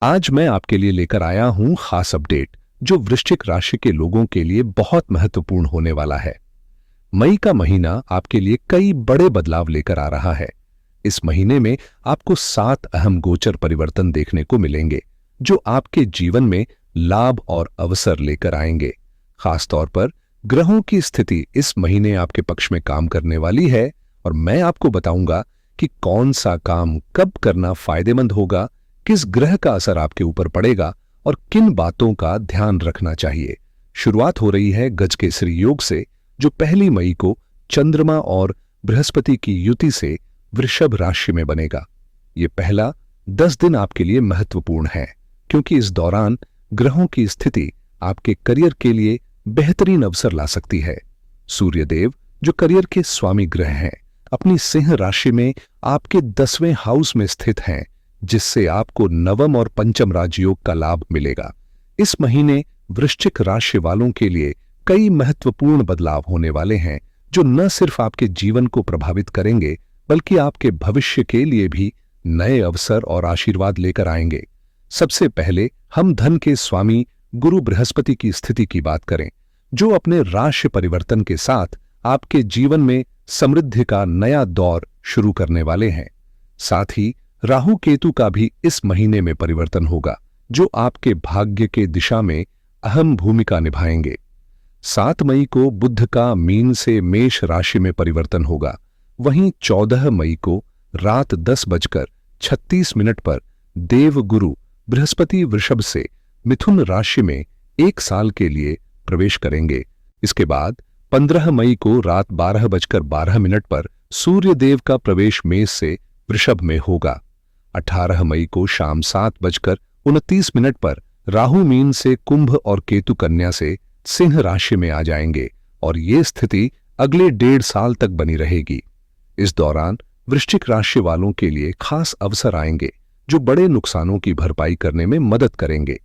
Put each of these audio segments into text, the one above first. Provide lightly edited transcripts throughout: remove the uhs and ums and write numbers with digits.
आज मैं आपके लिए लेकर आया हूं खास अपडेट जो वृश्चिक राशि के लोगों के लिए बहुत महत्वपूर्ण होने वाला है। मई का महीना आपके लिए कई बड़े बदलाव लेकर आ रहा है। इस महीने में आपको 7 अहम गोचर परिवर्तन देखने को मिलेंगे जो आपके जीवन में लाभ और अवसर लेकर आएंगे। खासतौर पर ग्रहों की स्थिति इस महीने आपके पक्ष में काम करने वाली है और मैं आपको बताऊंगा कि कौन सा काम कब करना फायदेमंद होगा, किस ग्रह का असर आपके ऊपर पड़ेगा और किन बातों का ध्यान रखना चाहिए। शुरुआत हो रही है गजकेसरी योग से जो 1 मई को चंद्रमा और बृहस्पति की युति से वृषभ राशि में बनेगा। ये पहला 10 दिन आपके लिए महत्वपूर्ण है क्योंकि इस दौरान ग्रहों की स्थिति आपके करियर के लिए बेहतरीन अवसर ला सकती है। सूर्यदेव जो करियर के स्वामी ग्रह हैं अपनी सिंह राशि में आपके 10वें हाउस में स्थित हैं, जिससे आपको नवम और पंचम राजयोग का लाभ मिलेगा। इस महीने वृश्चिक राशि वालों के लिए कई महत्वपूर्ण बदलाव होने वाले हैं जो न सिर्फ आपके जीवन को प्रभावित करेंगे बल्कि आपके भविष्य के लिए भी नए अवसर और आशीर्वाद लेकर आएंगे। सबसे पहले हम धन के स्वामी गुरु बृहस्पति की स्थिति की बात करें जो अपने राशि परिवर्तन के साथ आपके जीवन में समृद्धि का नया दौर शुरू करने वाले हैं। साथ ही राहु केतु का भी इस महीने में परिवर्तन होगा जो आपके भाग्य के दिशा में अहम भूमिका निभाएंगे। 7 मई को बुध का मीन से मेष राशि में परिवर्तन होगा। वहीं 14 मई को रात 10:36 पर देवगुरु बृहस्पति वृषभ से मिथुन राशि में 1 साल के लिए प्रवेश करेंगे। इसके बाद 15 मई को रात 12:12 पर सूर्यदेव का प्रवेश मेष से वृषभ में होगा। 18 मई को शाम 7:29 पर राहु मीन से कुंभ और केतु कन्या से सिंह राशि में आ जाएंगे और ये स्थिति अगले 1.5 साल तक बनी रहेगी। इस दौरान वृश्चिक राशि वालों के लिए खास अवसर आएंगे जो बड़े नुकसानों की भरपाई करने में मदद करेंगे।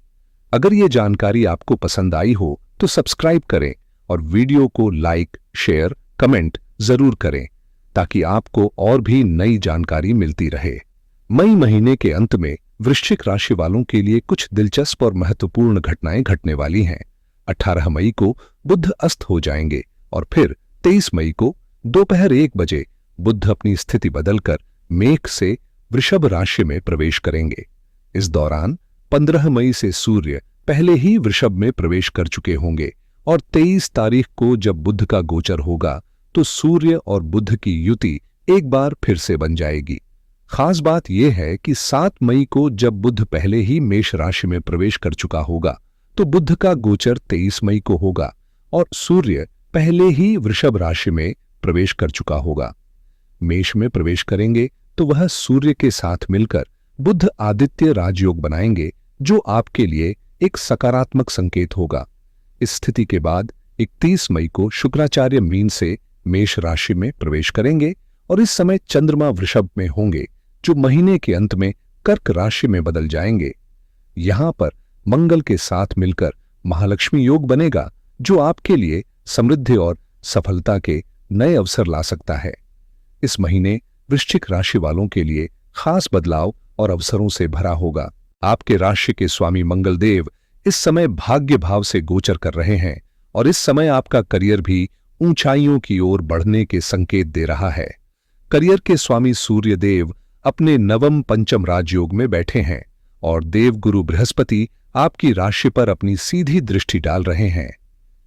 अगर ये जानकारी आपको पसंद आई हो तो सब्सक्राइब करें और वीडियो को लाइक, शेयर, कमेंट जरूर करें ताकि आपको और भी नई जानकारी मिलती रहे। मई महीने के अंत में वृश्चिक राशि वालों के लिए कुछ दिलचस्प और महत्वपूर्ण घटनाएं घटने वाली हैं। 18 मई को बुध अस्त हो जाएंगे और फिर 23 मई को दोपहर 1 बजे बुध अपनी स्थिति बदलकर मेष से वृषभ राशि में प्रवेश करेंगे। इस दौरान 15 मई से सूर्य पहले ही वृषभ में प्रवेश कर चुके होंगे और 23 तारीख को जब बुध का गोचर होगा तो सूर्य और बुध की युति एक बार फिर से बन जाएगी। खास बात यह है कि 7 मई को जब बुध पहले ही मेष राशि में प्रवेश कर चुका होगा तो बुध का गोचर 23 मई को होगा और सूर्य पहले ही वृषभ राशि में प्रवेश कर चुका होगा। मेष में प्रवेश करेंगे तो वह सूर्य के साथ मिलकर बुध आदित्य राजयोग बनाएंगे जो आपके लिए एक सकारात्मक संकेत होगा। इस स्थिति के बाद 31 मई को शुक्राचार्य मीन से मेष राशि में प्रवेश करेंगे और इस समय चंद्रमा वृषभ में होंगे जो महीने के अंत में कर्क राशि में बदल जाएंगे। यहां पर मंगल के साथ मिलकर महालक्ष्मी योग बनेगा जो आपके लिए समृद्धि और सफलता के नए अवसर ला सकता है। इस महीने वृश्चिक राशि वालों के लिए खास बदलाव और अवसरों से भरा होगा। आपके राशि के स्वामी मंगल देव इस समय भाग्य भाव से गोचर कर रहे हैं और इस समय आपका करियर भी ऊंचाइयों की ओर बढ़ने के संकेत दे रहा है। करियर के स्वामी सूर्य देव अपने नवम पंचम राजयोग में बैठे हैं और देवगुरु बृहस्पति आपकी राशि पर अपनी सीधी दृष्टि डाल रहे हैं।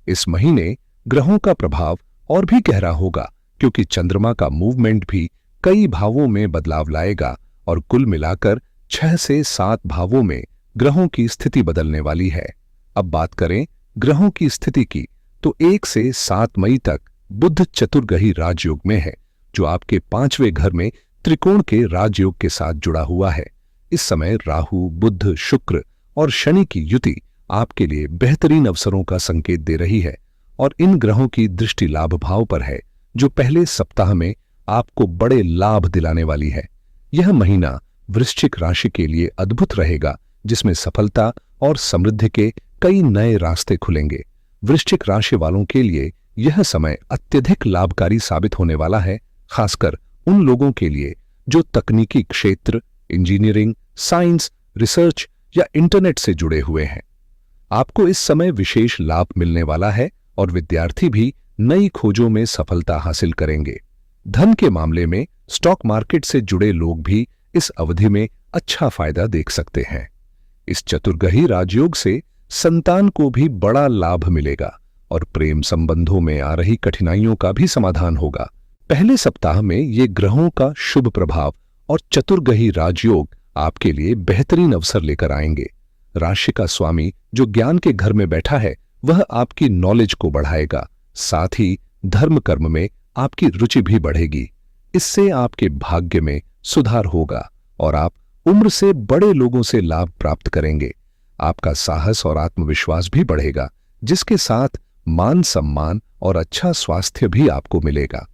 इस महीने ग्रहों का प्रभाव और भी गहरा होगा क्योंकि चंद्रमा का मूवमेंट भी कई भावों में बदलाव लाएगा और कुल मिलाकर 6 से 7 भावों में ग्रहों की स्थिति बदलने वाली है। अब बात करें ग्रहों की स्थिति की तो 1 से 7 मई तक बुध चतुर्ग्रही राजयोग में है जो आपके 5वें घर में त्रिकोण के राजयोग के साथ जुड़ा हुआ है। इस समय राहु, बुध, शुक्र और शनि की युति आपके लिए बेहतरीन अवसरों का संकेत दे रही है और इन ग्रहों की दृष्टि लाभ भाव पर है जो पहले सप्ताह में आपको बड़े लाभ दिलाने वाली है। यह महीना वृश्चिक राशि के लिए अद्भुत रहेगा जिसमें सफलता और समृद्धि के कई नए रास्ते खुलेंगे। वृश्चिक राशि वालों के लिए यह समय अत्यधिक लाभकारी साबित होने वाला है, खासकर उन लोगों के लिए जो तकनीकी क्षेत्र, इंजीनियरिंग, साइंस, रिसर्च या इंटरनेट से जुड़े हुए हैं। आपको इस समय विशेष लाभ मिलने वाला है और विद्यार्थी भी नई खोजों में सफलता हासिल करेंगे। धन के मामले में स्टॉक मार्केट से जुड़े लोग भी इस अवधि में अच्छा फायदा देख सकते हैं। इस चतुर्ग्रही राजयोग से संतान को भी बड़ा लाभ मिलेगा और प्रेम संबंधों में आ रही कठिनाइयों का भी समाधान होगा। पहले सप्ताह में ये ग्रहों का शुभ प्रभाव और चतुर्ग्रही राजयोग आपके लिए बेहतरीन अवसर लेकर आएंगे। राशि का स्वामी जो ज्ञान के घर में बैठा है वह आपकी नॉलेज को बढ़ाएगा, साथ ही धर्म कर्म में आपकी रुचि भी बढ़ेगी। इससे आपके भाग्य में सुधार होगा और आप उम्र से बड़े लोगों से लाभ प्राप्त करेंगे। आपका साहस और आत्मविश्वास भी बढ़ेगा, जिसके साथ मान सम्मान और अच्छा स्वास्थ्य भी आपको मिलेगा।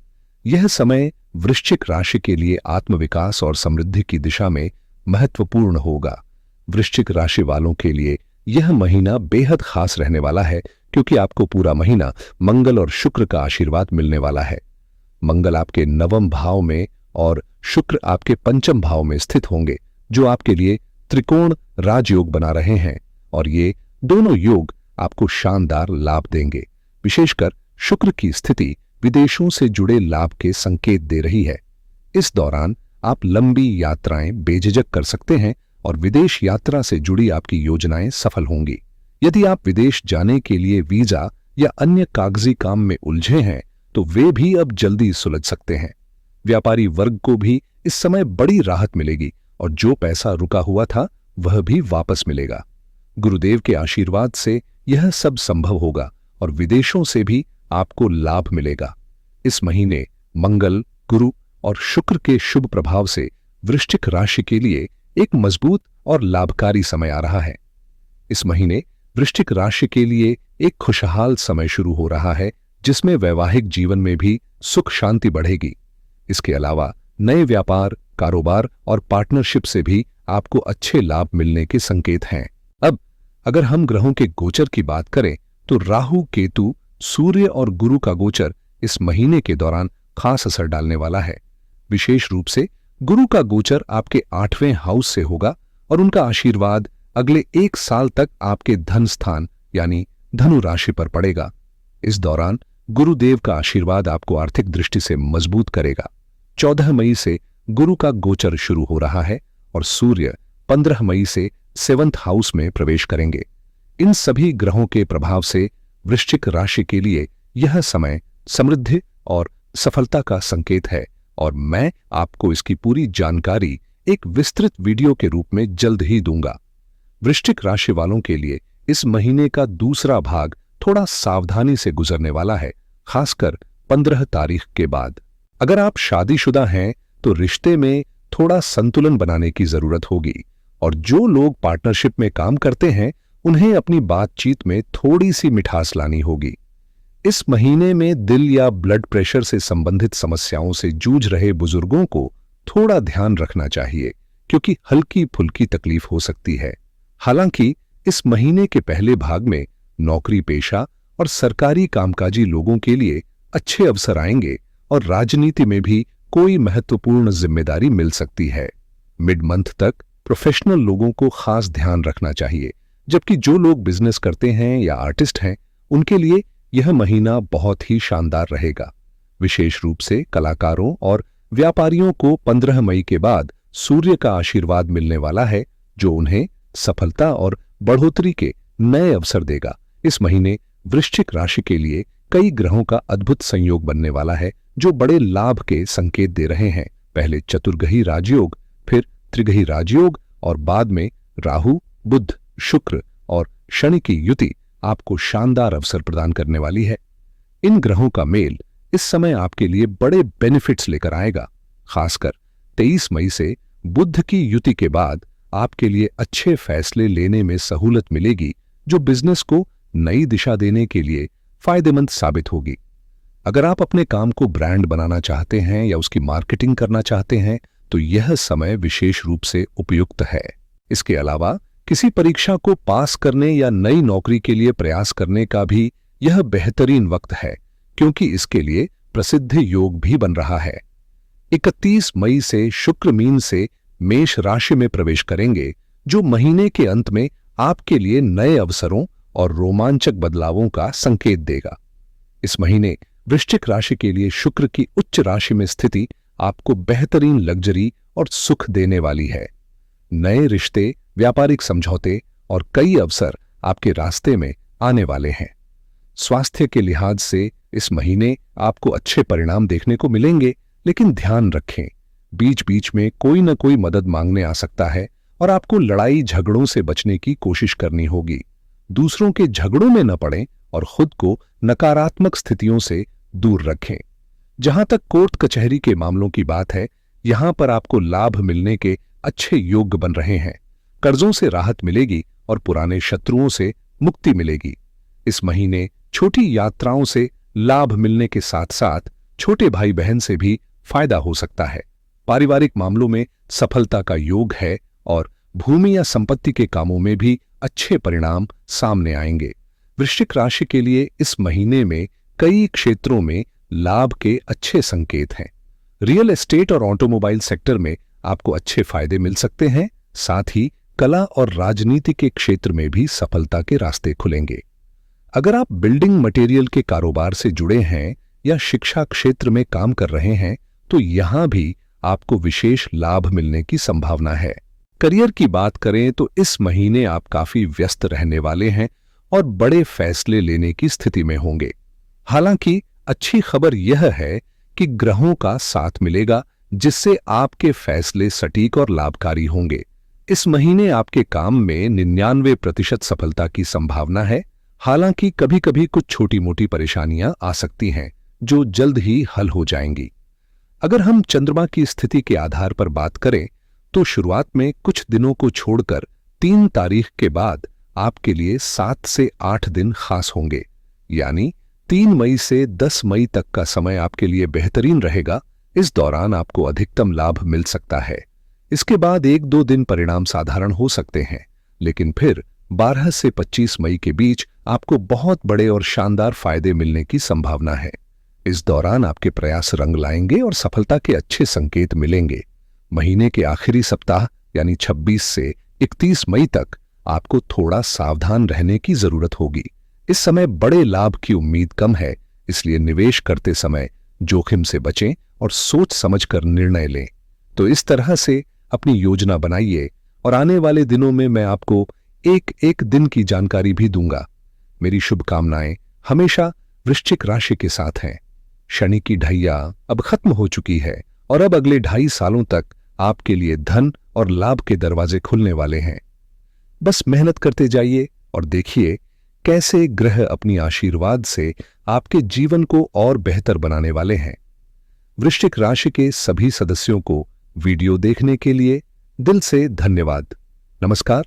यह समय वृश्चिक राशि के लिए आत्मविकास और समृद्धि की दिशा में महत्वपूर्ण होगा। वृश्चिक राशि वालों के लिए यह महीना बेहद खास रहने वाला है, क्योंकि आपको पूरा महीना मंगल और शुक्र का आशीर्वाद मिलने वाला है। मंगल आपके नवम भाव में और शुक्र आपके पंचम भाव में स्थित होंगे, जो आपके लिए त्रिकोण राजयोग बना रहे हैं और ये दोनों योग आपको शानदार लाभ देंगे। विशेषकर शुक्र की स्थिति विदेशों से जुड़े लाभ के संकेत दे रही है। इस दौरान आप लंबी यात्राएं बेझिझक कर सकते हैं और विदेश यात्रा से जुड़ी आपकी योजनाएं सफल होंगी। यदि आप विदेश जाने के लिए वीजा या अन्य कागजी काम में उलझे हैं तो वे भी अब जल्दी सुलझ सकते हैं। व्यापारी वर्ग को भी इस समय बड़ी राहत मिलेगी और जो पैसा रुका हुआ था वह भी वापस मिलेगा। गुरुदेव के आशीर्वाद से यह सब संभव होगा और विदेशों से भी आपको लाभ मिलेगा। इस महीने मंगल, गुरु और शुक्र के शुभ प्रभाव से वृश्चिक राशि के लिए एक मजबूत और लाभकारी समय आ रहा है। इस महीने वृश्चिक राशि के लिए एक खुशहाल समय शुरू हो रहा है, जिसमें वैवाहिक जीवन में भी सुख शांति बढ़ेगी। इसके अलावा नए व्यापार, कारोबार और पार्टनरशिप से भी आपको अच्छे लाभ मिलने के संकेत हैं। अब अगर हम ग्रहों के गोचर की बात करें तो राहु, केतु, सूर्य और गुरु का गोचर इस महीने के दौरान खास असर डालने वाला है। विशेष रूप से गुरु का गोचर आपके 8वें हाउस से होगा और उनका आशीर्वाद अगले 1 साल तक आपके धन स्थान यानी धनु राशि पर पड़ेगा। इस दौरान गुरुदेव का आशीर्वाद आपको आर्थिक दृष्टि से मजबूत करेगा। 14 मई से गुरु का गोचर शुरू हो रहा है और सूर्य 15 मई से 7वें हाउस में प्रवेश करेंगे। इन सभी ग्रहों के प्रभाव से वृश्चिक राशि के लिए यह समय समृद्धि और सफलता का संकेत है और मैं आपको इसकी पूरी जानकारी एक विस्तृत वीडियो के रूप में जल्द ही दूंगा। वृश्चिक राशि वालों के लिए इस महीने का दूसरा भाग थोड़ा सावधानी से गुजरने वाला है, खासकर 15 तारीख के बाद। अगर आप शादीशुदा हैं तो रिश्ते में थोड़ा संतुलन बनाने की जरूरत होगी और जो लोग पार्टनरशिप में काम करते हैं उन्हें अपनी बातचीत में थोड़ी सी मिठास लानी होगी। इस महीने में दिल या ब्लड प्रेशर से संबंधित समस्याओं से जूझ रहे बुजुर्गों को थोड़ा ध्यान रखना चाहिए, क्योंकि हल्की फुल्की तकलीफ हो सकती है। हालांकि इस महीने के पहले भाग में नौकरी पेशा और सरकारी कामकाजी लोगों के लिए अच्छे अवसर आएंगे और राजनीति में भी कोई महत्वपूर्ण जिम्मेदारी मिल सकती है। मिड मंथ तक प्रोफेशनल लोगों को खास ध्यान रखना चाहिए, जबकि जो लोग बिजनेस करते हैं या आर्टिस्ट हैं उनके लिए यह महीना बहुत ही शानदार रहेगा। विशेष रूप से कलाकारों और व्यापारियों को 15 मई के बाद सूर्य का आशीर्वाद मिलने वाला है, जो उन्हें सफलता और बढ़ोतरी के नए अवसर देगा। इस महीने वृश्चिक राशि के लिए कई ग्रहों का अद्भुत संयोग बनने वाला है, जो बड़े लाभ के संकेत दे रहे हैं। पहले चतुर्ग्रही राजयोग, फिर त्रिग्रही राजयोग और बाद में राहु, बुध, शुक्र और शनि की युति आपको शानदार अवसर प्रदान करने वाली है। इन ग्रहों का मेल इस समय आपके लिए बड़े बेनिफिट्स लेकर आएगा। खासकर 23 मई से बुध की युति के बाद आपके लिए अच्छे फैसले लेने में सहूलत मिलेगी, जो बिजनेस को नई दिशा देने के लिए फायदेमंद साबित होगी। अगर आप अपने काम को ब्रांड बनाना चाहते हैं या उसकी मार्केटिंग करना चाहते हैं तो यह समय विशेष रूप से उपयुक्त है। इसके अलावा किसी परीक्षा को पास करने या नई नौकरी के लिए प्रयास करने का भी यह बेहतरीन वक्त है, क्योंकि इसके लिए प्रसिद्ध योग भी बन रहा है। 31 मई से शुक्र मीन से मेष राशि में प्रवेश करेंगे, जो महीने के अंत में आपके लिए नए अवसरों और रोमांचक बदलावों का संकेत देगा। इस महीने वृश्चिक राशि के लिए शुक्र की उच्च राशि में स्थिति आपको बेहतरीन लग्जरी और सुख देने वाली है। नए रिश्ते, व्यापारिक समझौते और कई अवसर आपके रास्ते में आने वाले हैं। स्वास्थ्य के लिहाज से इस महीने आपको अच्छे परिणाम देखने को मिलेंगे, लेकिन ध्यान रखें, बीच बीच में कोई न कोई मदद मांगने आ सकता है और आपको लड़ाई झगड़ों से बचने की कोशिश करनी होगी। दूसरों के झगड़ों में न पड़ें और खुद को नकारात्मक स्थितियों से दूर रखें। जहां तक कोर्ट कचहरी के मामलों की बात है, यहां पर आपको लाभ मिलने के अच्छे योग बन रहे हैं। कर्जों से राहत मिलेगी और पुराने शत्रुओं से मुक्ति मिलेगी। इस महीने छोटी यात्राओं से लाभ मिलने के साथ साथ छोटे भाई बहन से भी फायदा हो सकता है। पारिवारिक मामलों में सफलता का योग है और भूमि या संपत्ति के कामों में भी अच्छे परिणाम सामने आएंगे। वृश्चिक राशि के लिए इस महीने में कई क्षेत्रों में लाभ के अच्छे संकेत हैं। रियल एस्टेट और ऑटोमोबाइल सेक्टर में आपको अच्छे फायदे मिल सकते हैं। साथ ही कला और राजनीति के क्षेत्र में भी सफलता के रास्ते खुलेंगे। अगर आप बिल्डिंग मटेरियल के कारोबार से जुड़े हैं या शिक्षा क्षेत्र में काम कर रहे हैं, तो यहां भी आपको विशेष लाभ मिलने की संभावना है। करियर की बात करें तो इस महीने आप काफी व्यस्त रहने वाले हैं और बड़े फैसले लेने की स्थिति में होंगे। हालांकि अच्छी खबर यह है कि ग्रहों का साथ मिलेगा, जिससे आपके फैसले सटीक और लाभकारी होंगे। इस महीने आपके काम में 99% सफलता की संभावना है। हालांकि कभी कभी कुछ छोटी मोटी परेशानियां आ सकती हैं, जो जल्द ही हल हो जाएंगी। अगर हम चंद्रमा की स्थिति के आधार पर बात करें, तो शुरुआत में कुछ दिनों को छोड़कर 3 तारीख के बाद आपके लिए 7 से 8 दिन खास होंगे। यानी 3 मई से 10 मई तक का समय आपके लिए बेहतरीन रहेगा। इस दौरान आपको अधिकतम लाभ मिल सकता है। इसके बाद 1-2 दिन परिणाम साधारण हो सकते हैं, लेकिन फिर 12 से 25 मई के बीच आपको बहुत बड़े और शानदार फायदे मिलने की संभावना है। इस दौरान आपके प्रयास रंग लाएंगे और सफलता के अच्छे संकेत मिलेंगे। महीने के आखिरी सप्ताह यानी 26 से 31 मई तक आपको थोड़ा सावधान रहने की जरूरत होगी। इस समय बड़े लाभ की उम्मीद कम है, इसलिए निवेश करते समय जोखिम से बचें और सोच समझकर निर्णय लें। तो इस तरह से अपनी योजना बनाइए और आने वाले दिनों में मैं आपको एक दिन की जानकारी भी दूंगा। मेरी शुभकामनाएं हमेशा वृश्चिक राशि के साथ हैं। शनि की ढैया अब खत्म हो चुकी है और अब अगले 2.5 सालों तक आपके लिए धन और लाभ के दरवाजे खुलने वाले हैं। बस मेहनत करते जाइए और देखिए कैसे ग्रह अपनी आशीर्वाद से आपके जीवन को और बेहतर बनाने वाले हैं। वृश्चिक राशि के सभी सदस्यों को वीडियो देखने के लिए दिल से धन्यवाद। नमस्कार।